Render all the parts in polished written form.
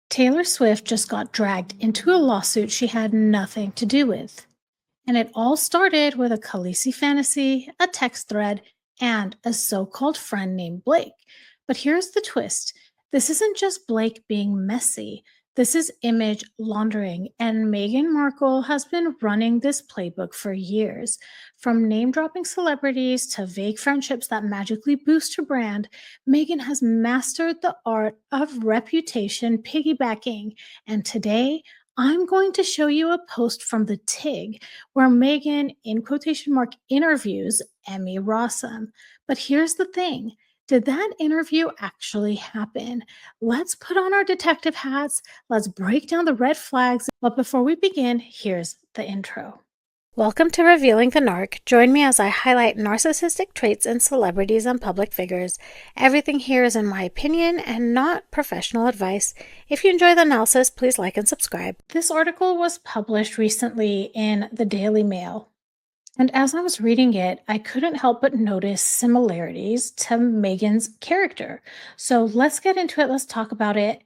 Taylor Swift just got dragged into a lawsuit she had nothing to do with. And it all started with a Khaleesi fantasy, a text thread, and a so called friend named Blake. But here's the twist: this isn't just Blake being messy. This is image laundering, and Meghan Markle has been running this playbook for years. From name dropping celebrities to vague friendships that magically boost her brand, Meghan has mastered the art of reputation piggybacking. And today, I'm going to show you a post from the Tig where Meghan, in quotation mark, interviews Emmy Rossum. But here's the thing: did that interview actually happen? Let's put on our detective hats, let's break down the red flags. But before we begin, here's the intro. Welcome to Revealing the Narc. Join me as I highlight narcissistic traits in celebrities and public figures. Everything here is in my opinion and not professional advice. If you enjoy the analysis, please like and subscribe. This article was published recently in the Daily Mail. And as I was reading it, I couldn't help but notice similarities to Meghan's character. So let's get into it. Let's talk about it.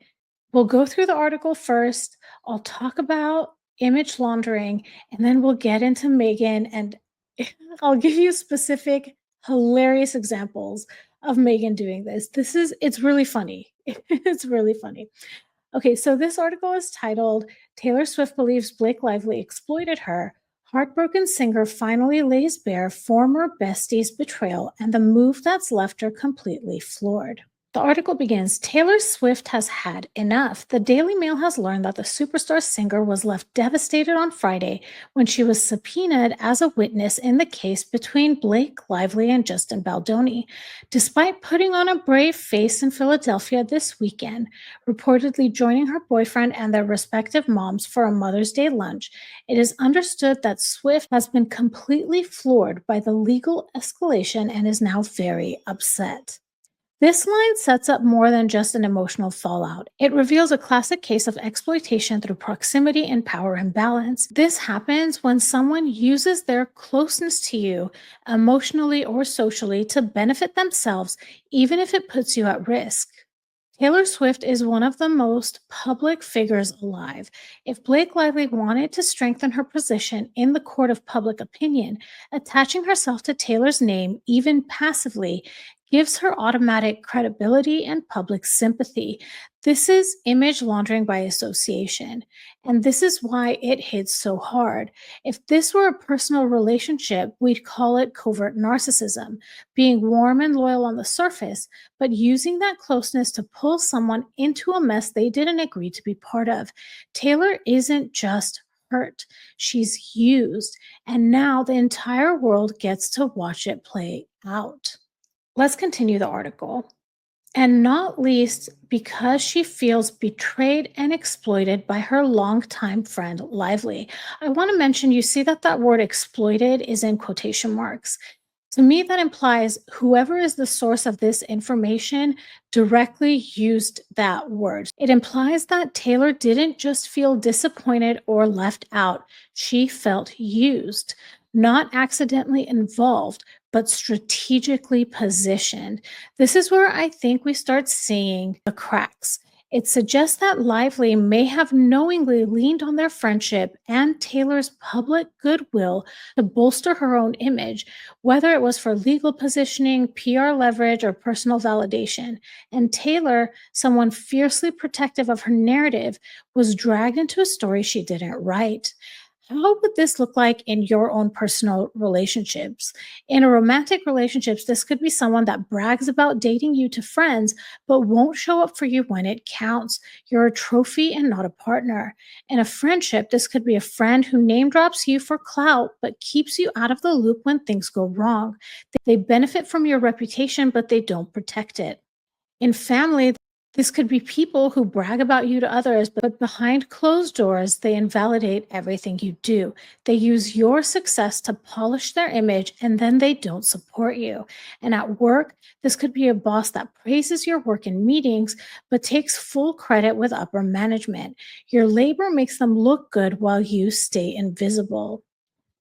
We'll go through the article first. I'll talk about image laundering, and then we'll get into Meghan, and I'll give you specific, hilarious examples of Meghan doing this. It's really funny. It's really funny. Okay, so this article is titled Taylor Swift Believes Blake Lively Exploited Her. Heartbroken singer finally lays bare former bestie's betrayal and the move that's left her completely floored. The article begins, Taylor Swift has had enough. The Daily Mail has learned that the superstar singer was left devastated on Friday when she was subpoenaed as a witness in the case between Blake Lively and Justin Baldoni. Despite putting on a brave face in Philadelphia this weekend, reportedly joining her boyfriend and their respective moms for a Mother's Day lunch, it is understood that Swift has been completely floored by the legal escalation and is now very upset. This line sets up more than just an emotional fallout. It reveals a classic case of exploitation through proximity and power imbalance. This happens when someone uses their closeness to you, emotionally or socially, to benefit themselves, even if it puts you at risk. Taylor Swift is one of the most public figures alive. If Blake Lively wanted to strengthen her position in the court of public opinion, attaching herself to Taylor's name, even passively, gives her automatic credibility and public sympathy. This is image laundering by association, and this is why it hits so hard. If this were a personal relationship, we'd call it covert narcissism, being warm and loyal on the surface, but using that closeness to pull someone into a mess they didn't agree to be part of. Taylor isn't just hurt, she's used, and now the entire world gets to watch it play out. Let's continue the article. And not least because she feels betrayed and exploited by her longtime friend Lively. I want to mention, you see that word exploited is in quotation marks. To me, that implies whoever is the source of this information directly used that word. It implies that Taylor didn't just feel disappointed or left out, she felt used, not accidentally involved, but strategically positioned. This is where I think we start seeing the cracks. It suggests that Lively may have knowingly leaned on their friendship and Taylor's public goodwill to bolster her own image, whether it was for legal positioning, PR leverage, or personal validation. And Taylor, someone fiercely protective of her narrative, was dragged into a story she didn't write. How would this look like in your own personal relationships? In a romantic relationships, this could be someone that brags about dating you to friends, but won't show up for you when it counts. You're a trophy and not a partner. In a friendship, this could be a friend who name drops you for clout, but keeps you out of the loop when things go wrong. They benefit from your reputation, but they don't protect it. In family, this could be people who brag about you to others, but behind closed doors, they invalidate everything you do. They use your success to polish their image, and then they don't support you. And at work, this could be a boss that praises your work in meetings, but takes full credit with upper management. Your labor makes them look good while you stay invisible.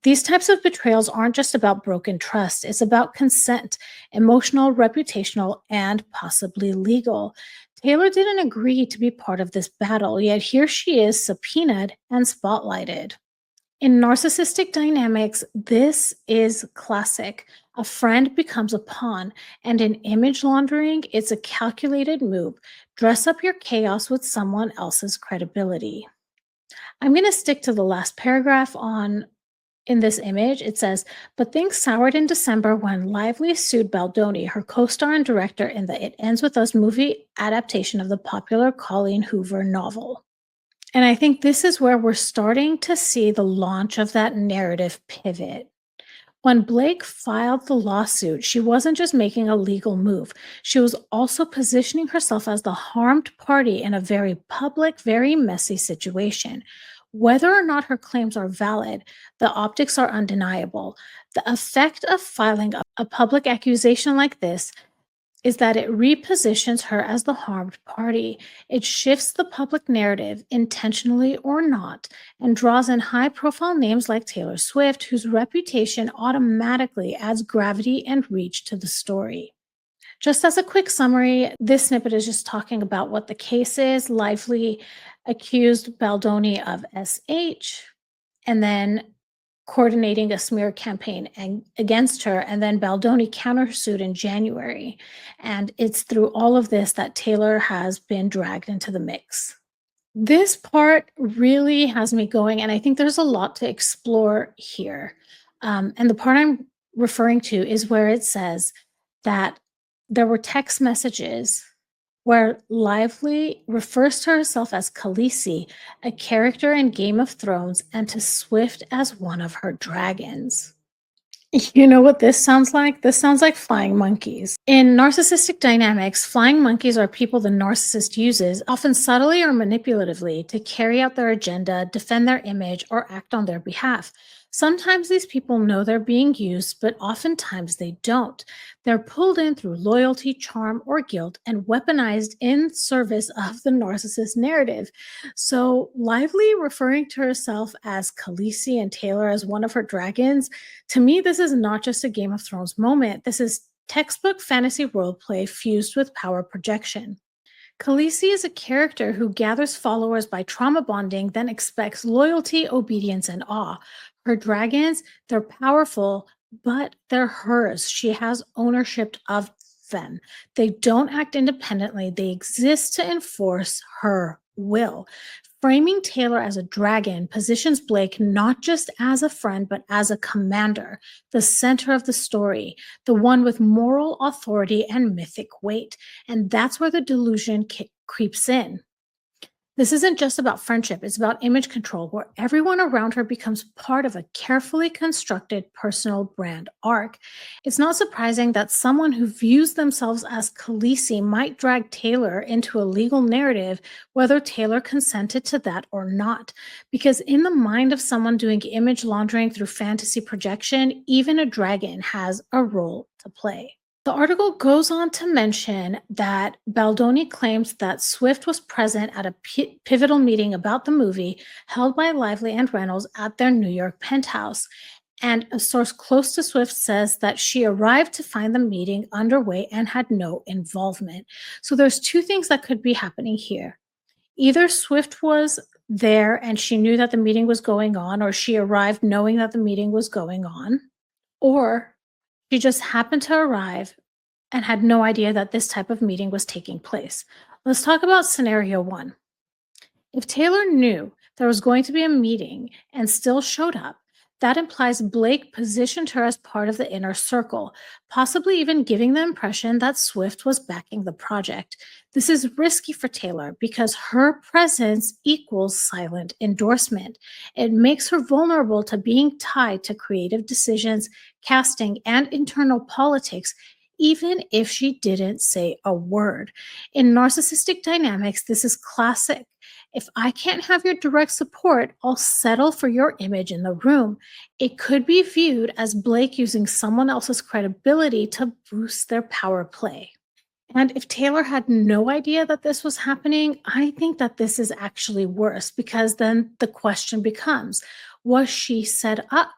These types of betrayals aren't just about broken trust. It's about consent, emotional, reputational, and possibly legal. Taylor didn't agree to be part of this battle, yet here she is subpoenaed and spotlighted. In narcissistic dynamics, this is classic. A friend becomes a pawn, and in image laundering, it's a calculated move. Dress up your chaos with someone else's credibility. I'm going to stick to the last paragraph on in this image. It says, but things soured in December when Lively sued Baldoni, her co-star and director in the It Ends With Us movie adaptation of the popular Colleen Hoover novel. And I think this is where we're starting to see the launch of that narrative pivot. When Blake filed the lawsuit, she wasn't just making a legal move, she was also positioning herself as the harmed party in a very public, very messy situation. Whether or not her claims are valid, the optics are undeniable. The effect of filing a public accusation like this is that it repositions her as the harmed party. It shifts the public narrative, intentionally or not, and draws in high profile names like Taylor Swift, whose reputation automatically adds gravity and reach to the story. Just as a quick summary, this snippet is just talking about what the case is. Lively accused Baldoni of SH, and then coordinating a smear campaign against her, and then Baldoni countersued in January. And it's through all of this that Taylor has been dragged into the mix. This part really has me going, and I think there's a lot to explore here. And the part I'm referring to is where it says that there were text messages where Lively refers to herself as Khaleesi, a character in Game of Thrones, and to Swift as one of her dragons. You know what this sounds like? This sounds like flying monkeys. In narcissistic dynamics, flying monkeys are people the narcissist uses, often subtly or manipulatively, to carry out their agenda, defend their image, or act on their behalf. Sometimes these people know they're being used, but oftentimes they don't. They're pulled in through loyalty, charm, or guilt and weaponized in service of the narcissist narrative. So, Lively referring to herself as Khaleesi and Taylor as one of her dragons, to me, this is not just a Game of Thrones moment. This is textbook fantasy roleplay fused with power projection. Khaleesi is a character who gathers followers by trauma bonding, then expects loyalty, obedience, and awe. Her dragons, they're powerful, but they're hers. She has ownership of them. They don't act independently, they exist to enforce her will. Framing Taylor as a dragon positions Blake not just as a friend, but as a commander, the center of the story, the one with moral authority and mythic weight. And that's where the delusion creeps in. This isn't just about friendship, it's about image control, where everyone around her becomes part of a carefully constructed personal brand arc. It's not surprising that someone who views themselves as Khaleesi might drag Taylor into a legal narrative, whether Taylor consented to that or not. Because in the mind of someone doing image laundering through fantasy projection, even a dragon has a role to play. The article goes on to mention that Baldoni claims that Swift was present at a pivotal meeting about the movie held by Lively and Reynolds at their New York penthouse. And a source close to Swift says that she arrived to find the meeting underway and had no involvement. So there's two things that could be happening here. Either Swift was there and she knew that the meeting was going on, or she arrived knowing that the meeting was going on, or she just happened to arrive and had no idea that this type of meeting was taking place. Let's talk about scenario one. If Taylor knew there was going to be a meeting and still showed up, that implies Blake positioned her as part of the inner circle, possibly even giving the impression that Swift was backing the project. This is risky for Taylor because her presence equals silent endorsement. It makes her vulnerable to being tied to creative decisions, casting, and internal politics, even if she didn't say a word. In narcissistic dynamics, this is classic. If I can't have your direct support, I'll settle for your image in the room. It could be viewed as Blake using someone else's credibility to boost their power play. And if Taylor had no idea that this was happening, I think that this is actually worse, because then the question becomes, was she set up?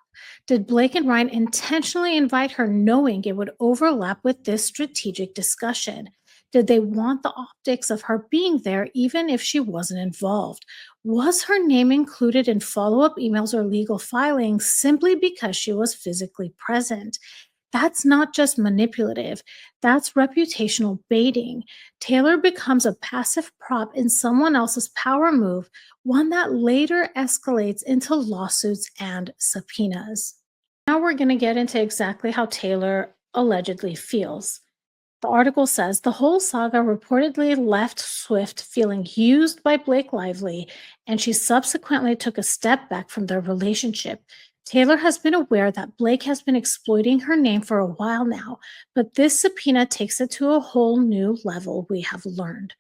Did Blake and Ryan intentionally invite her knowing it would overlap with this strategic discussion? Did they want the optics of her being there even if she wasn't involved? Was her name included in follow up emails or legal filings simply because she was physically present? That's not just manipulative, that's reputational baiting. Taylor becomes a passive prop in someone else's power move, one that later escalates into lawsuits and subpoenas. Now we're going to get into exactly how Taylor allegedly feels. The article says the whole saga reportedly left Swift feeling used by Blake Lively, and she subsequently took a step back from their relationship. Taylor has been aware that Blake has been exploiting her name for a while now, but this subpoena takes it to a whole new level, we have learned.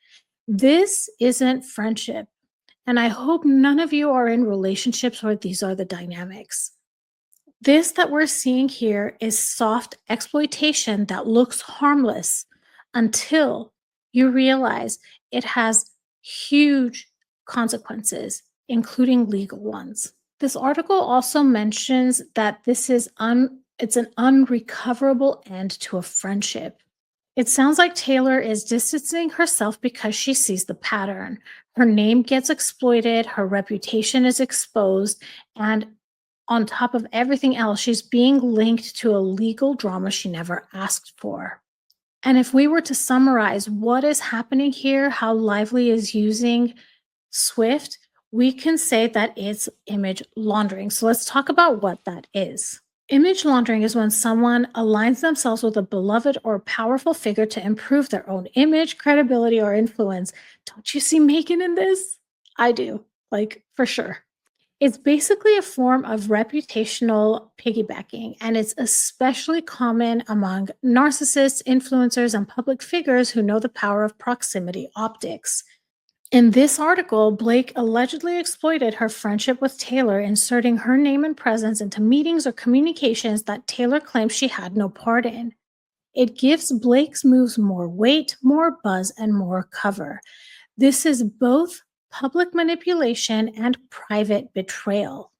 This isn't friendship, and I hope none of you are in relationships where these are the dynamics. This that we're seeing here is soft exploitation that looks harmless until you realize it has huge consequences, including legal ones. This article also mentions that it's an unrecoverable end to a friendship. It sounds like Taylor is distancing herself because she sees the pattern. Her name gets exploited, her reputation is exposed, and on top of everything else, she's being linked to a legal drama she never asked for. And if we were to summarize what is happening here, how Lively is using Swift, we can say that it's image laundering. So let's talk about what that is. Image laundering is when someone aligns themselves with a beloved or powerful figure to improve their own image, credibility, or influence. Don't you see Meghan in this? I do, like for sure. It's basically a form of reputational piggybacking, and it's especially common among narcissists, influencers, and public figures who know the power of proximity optics. In this article, Blake allegedly exploited her friendship with Taylor, inserting her name and presence into meetings or communications that Taylor claims she had no part in. It gives Blake's moves more weight, more buzz, and more cover. This is both public manipulation and private betrayal.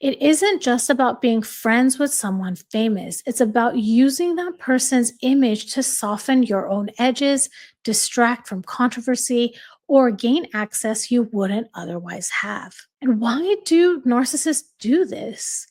It isn't just about being friends with someone famous. It's about using that person's image to soften your own edges, distract from controversy, or gain access you wouldn't otherwise have. And why do narcissists do this?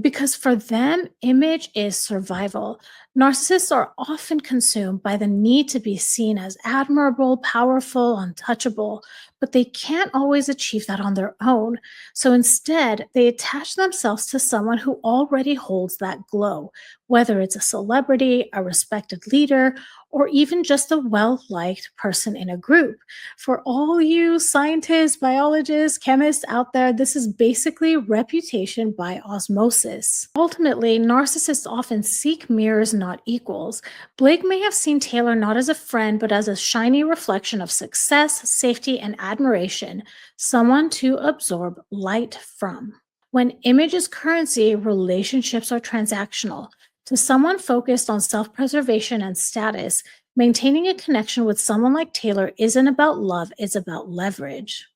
Because for them, image is survival. Narcissists are often consumed by the need to be seen as admirable, powerful, untouchable, but they can't always achieve that on their own. So instead, they attach themselves to someone who already holds that glow, whether it's a celebrity, a respected leader, or even just a well liked person in a group. For all you scientists, biologists, chemists out there, this is basically reputation by osmosis. Ultimately, narcissists often seek mirrors, not equals. Blake may have seen Taylor not as a friend, but as a shiny reflection of success, safety, and admiration, someone to absorb light from. When image is currency, relationships are transactional. To someone focused on self preservation and status, maintaining a connection with someone like Taylor isn't about love, it's about leverage.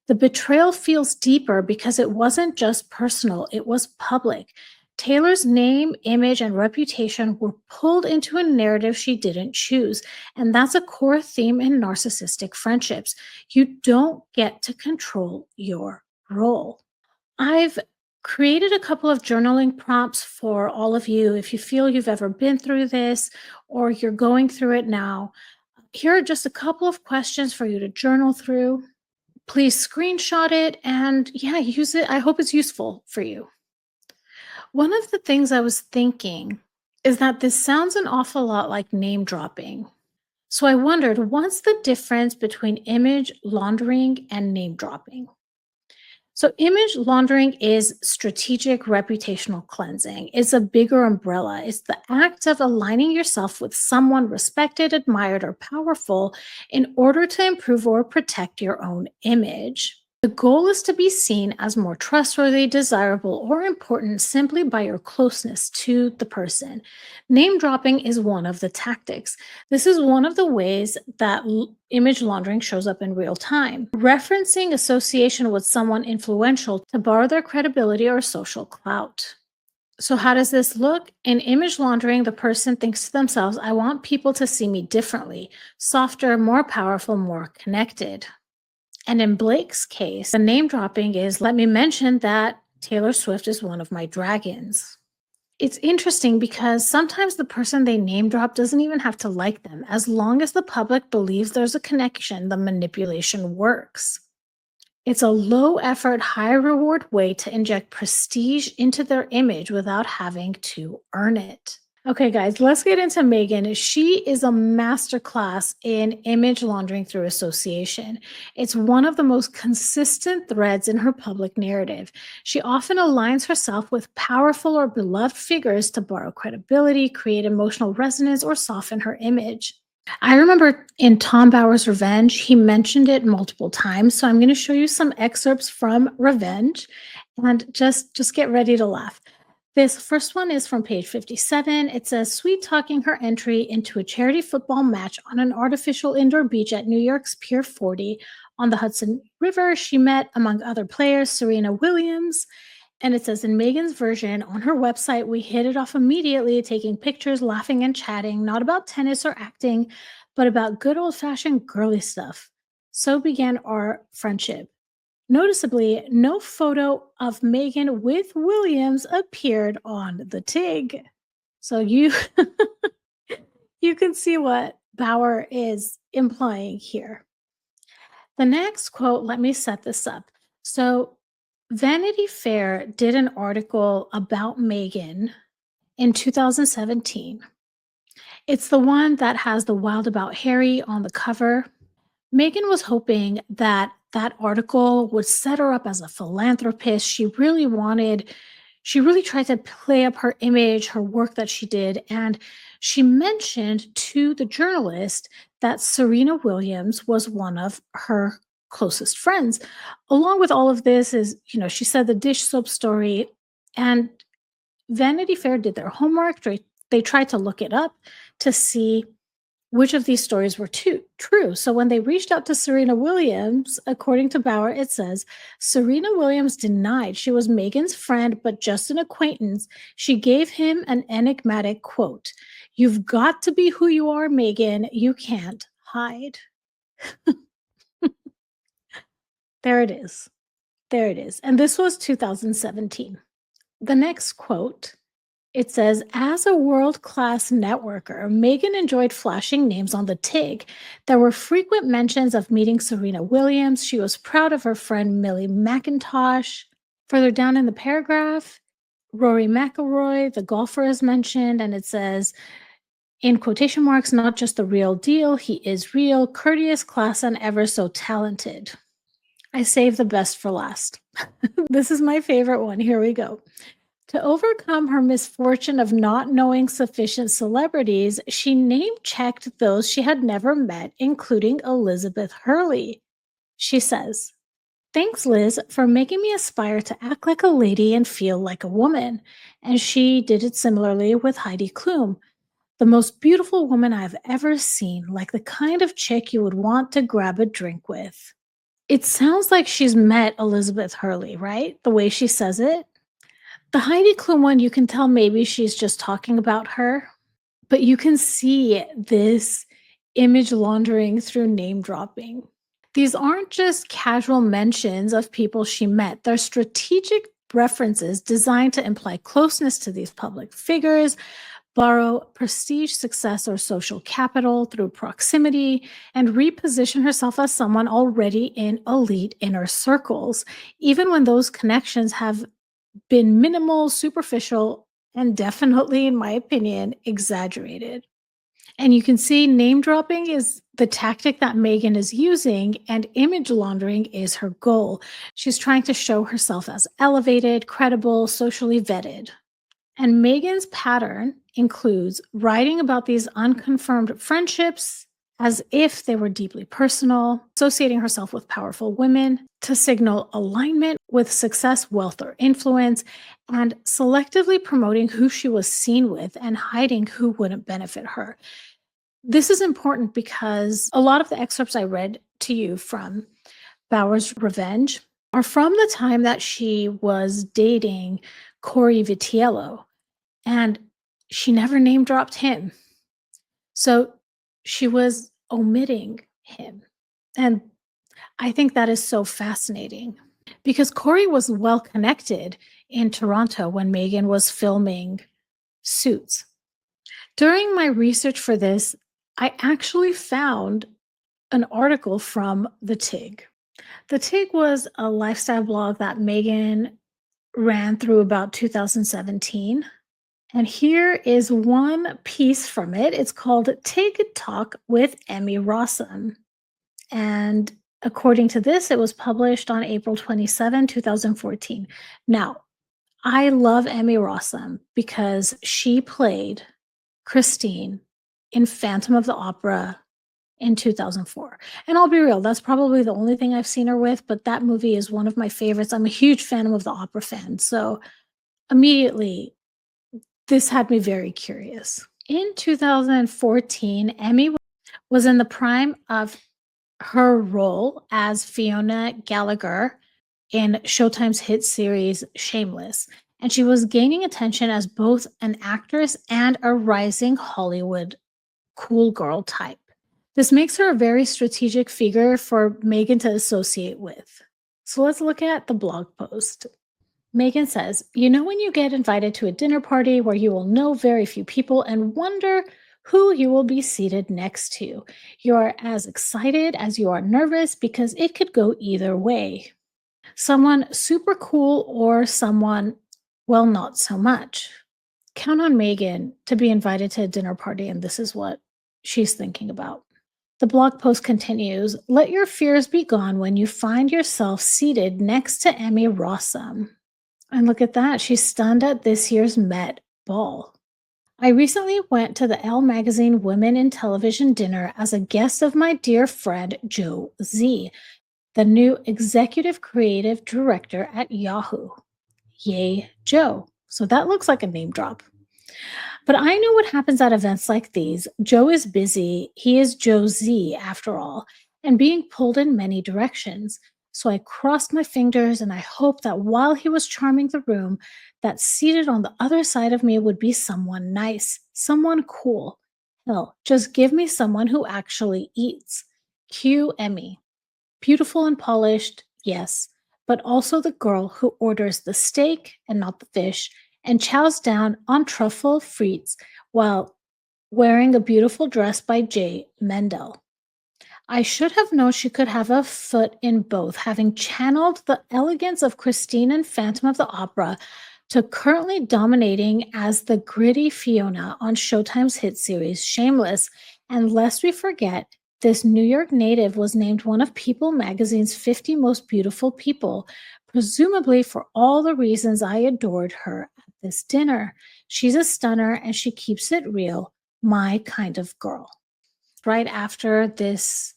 The betrayal feels deeper because it wasn't just personal, it was public. Taylor's name, image, and reputation were pulled into a narrative she didn't choose. And that's a core theme in narcissistic friendships. You don't get to control your role. I've created a couple of journaling prompts for all of you. If you feel you've ever been through this or you're going through it now, here are just a couple of questions for you to journal through. Please screenshot it and use it. I hope it's useful for you. One of the things I was thinking is that this sounds an awful lot like name dropping. So I wondered, what's the difference between image laundering and name dropping? So, image laundering is strategic reputational cleansing. It's a bigger umbrella. It's the act of aligning yourself with someone respected, admired, or powerful in order to improve or protect your own image. The goal is to be seen as more trustworthy, desirable, or important simply by your closeness to the person. Name dropping is one of the tactics. This is one of the ways that image laundering shows up in real time, referencing association with someone influential to borrow their credibility or social clout. So, how does this look? In image laundering, the person thinks to themselves, I want people to see me differently, softer, more powerful, more connected. And in Blake's case, the name dropping is let me mention that Taylor Swift is one of my dragons. It's interesting because sometimes the person they name drop doesn't even have to like them. As long as the public believes there's a connection, the manipulation works. It's a low effort, high reward way to inject prestige into their image without having to earn it. Okay, guys, let's get into Meghan. She is a masterclass in image laundering through association. It's one of the most consistent threads in her public narrative. She often aligns herself with powerful or beloved figures to borrow credibility, create emotional resonance, or soften her image. I remember in Tom Bower's Revenge, he mentioned it multiple times. So I'm going to show you some excerpts from Revenge and just get ready to laugh. This first one is from page 57. It says, sweet talking her entry into a charity football match on an artificial indoor beach at New York's Pier 40 on the Hudson River. She met, among other players, Serena Williams. And it says in Megan's version on her website, we hit it off immediately, taking pictures, laughing, and chatting, not about tennis or acting, but about good old fashioned girly stuff. So began our friendship. Noticeably, no photo of Megan with Williams appeared on the Tig. So you you can see what Bauer is implying here. The next quote, let me set this up. So Vanity Fair did an article about Meghan in 2017. It's the one that has the Wild About Harry on the cover. Meghan was hoping that that article would set her up as a philanthropist. She really tried to play up her image, her work that she did. And she mentioned to the journalist that Serena Williams was one of her closest friends. Along with all of this is, she said the dish soap story, and Vanity Fair did their homework. They tried to look it up to see which of these stories were true. So when they reached out to Serena Williams, according to Bauer, it says Serena Williams denied she was Meghan's friend, but just an acquaintance. She gave him an enigmatic quote: "You've got to be who you are, Meghan. You can't hide." There it is. There it is. And this was 2017. The next quote, it says, as a world-class networker, Meghan enjoyed flashing names on the Tig. There were frequent mentions of meeting Serena Williams. She was proud of her friend Millie McIntosh. Further down in the paragraph, Rory McIlroy, the golfer, is mentioned, and it says, in quotation marks, not just the real deal, he is real, courteous, class, and ever so talented. I saved the best for last. This is my favorite one. Here we go. To overcome her misfortune of not knowing sufficient celebrities, she name-checked those she had never met, including Elizabeth Hurley. She says, thanks, Liz, for making me aspire to act like a lady and feel like a woman. And she did it similarly with Heidi Klum, the most beautiful woman I've ever seen, like the kind of chick you would want to grab a drink with. It sounds like she's met Elizabeth Hurley, right? The way she says it. The Heidi Klum one, you can tell maybe she's just talking about her, but you can see this image laundering through name dropping. These aren't just casual mentions of people she met. They're strategic references designed to imply closeness to these public figures, borrow prestige, success, or social capital through proximity, and reposition herself as someone already in elite inner circles, even when those connections have been minimal, superficial, and definitely, in my opinion, exaggerated. And you can see name dropping is the tactic that Meghan is using, and image laundering is her goal. She's trying to show herself as elevated, credible, socially vetted. And Meghan's pattern includes writing about these unconfirmed friendships as if they were deeply personal, associating herself with powerful women to signal alignment with success, wealth, or influence, and selectively promoting who she was seen with and hiding who wouldn't benefit her. This is important because a lot of the excerpts I read to you from Bauer's Revenge are from the time that she was dating Corey Vitiello. And she never name dropped him. So she was omitting him. And I think that is so fascinating because Corey was well connected in Toronto when Meghan was filming Suits. During my research for this, I actually found an article from the Tig. The Tig was a lifestyle blog that Meghan ran through about 2017. And here is one piece from it. It's called Tig Talk with Emmy Rossum. And according to this, it was published on April 27, 2014. Now, I love Emmy Rossum because she played Christine in Phantom of the Opera in 2004. And I'll be real, that's probably the only thing I've seen her with, but that movie is one of my favorites. I'm a huge Phantom of the Opera fan. So immediately, this had me very curious. In 2014, Emmy was in the prime of her role as Fiona Gallagher in Showtime's hit series Shameless, and she was gaining attention as both an actress and a rising Hollywood cool girl type. This makes her a very strategic figure for Meghan to associate with. So let's look at the blog post. Meghan says, "You know, when you get invited to a dinner party where you will know very few people and wonder who you will be seated next to. You are as excited as you are nervous because it could go either way. Someone super cool or someone, well, not so much." Count on Meghan to be invited to a dinner party, and this is what she's thinking about. The blog post continues, "Let your fears be gone when you find yourself seated next to Emmy Rossum." And look at that, she's stunned at this year's Met Ball. "I recently went to the Elle Magazine Women in Television dinner as a guest of my dear friend Joe Z, the new executive creative director at Yahoo. Yay, Joe." So that looks like a name drop. "But I know what happens at events like these. Joe is busy. He is Joe Z, after all, and being pulled in many directions. So I crossed my fingers and I hoped that while he was charming the room, that seated on the other side of me would be someone nice, someone cool. Hell, just give me someone who actually eats. Cue Emmy. Beautiful and polished, yes, but also the girl who orders the steak and not the fish and chows down on truffle frites while wearing a beautiful dress by J. Mendel. I should have known she could have a foot in both, having channeled the elegance of Christine and Phantom of the Opera to currently dominating as the gritty Fiona on Showtime's hit series Shameless. And lest we forget, this New York native was named one of People magazine's 50 most beautiful people, presumably for all the reasons I adored her at this dinner. She's a stunner and she keeps it real, my kind of girl." Right after this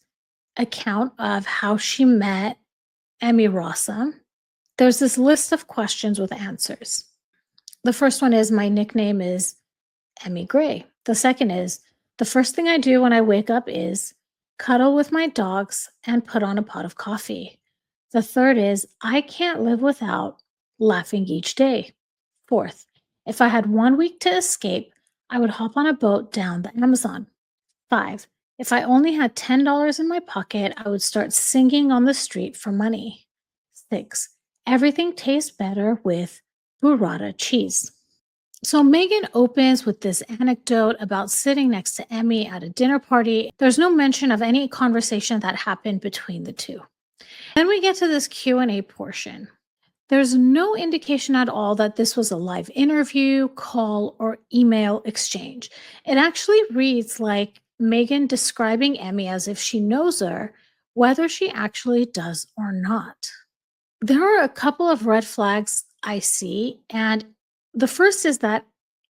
account of how she met Emmy Rossum, there's this list of questions with answers. The first one is, "My nickname is Emmy Gray." The second is, "The first thing I do when I wake up is cuddle with my dogs and put on a pot of coffee." The third is, "I can't live without laughing each day." Fourth, "If I had 1 week to escape, I would hop on a boat down the Amazon." 5, "If I only had $10 in my pocket, I would start singing on the street for money." 6, "Everything tastes better with burrata cheese." So Meghan opens with this anecdote about sitting next to Emmy at a dinner party. There's no mention of any conversation that happened between the two. Then we get to this Q&A portion. There's no indication at all that this was a live interview, call, or email exchange. It actually reads like Meghan describing Emmy as if she knows her, whether she actually does or not. There are a couple of red flags I see, and the first is that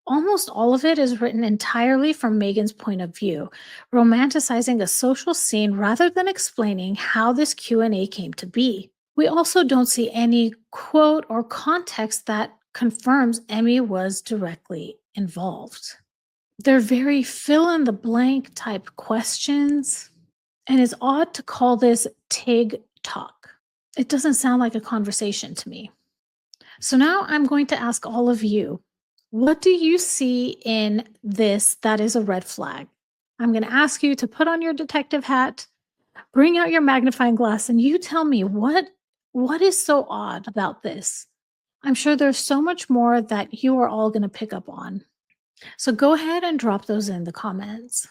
almost all of it is written entirely from Meghan's point of view, romanticizing a social scene rather than explaining how this Q&A came to be. We also don't see any quote or context that confirms Emmy was directly involved. They're very fill in the blank type questions, and it's odd to call this Tig Talk. It doesn't sound like a conversation to me. So now I'm going to ask all of you, What do you see in this that is a red flag? I'm going to ask you to put on your detective hat, bring out your magnifying glass, and you tell me what is so odd about this. I'm sure there's so much more that you are all going to pick up on. So go ahead and drop those in the comments.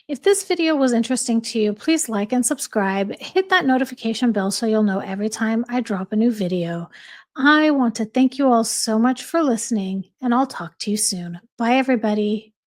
If this video was interesting to you, please like and subscribe. Hit that notification bell so you'll know every time I drop a new video. I want to thank you all so much for listening, and I'll talk to you soon. Bye, everybody.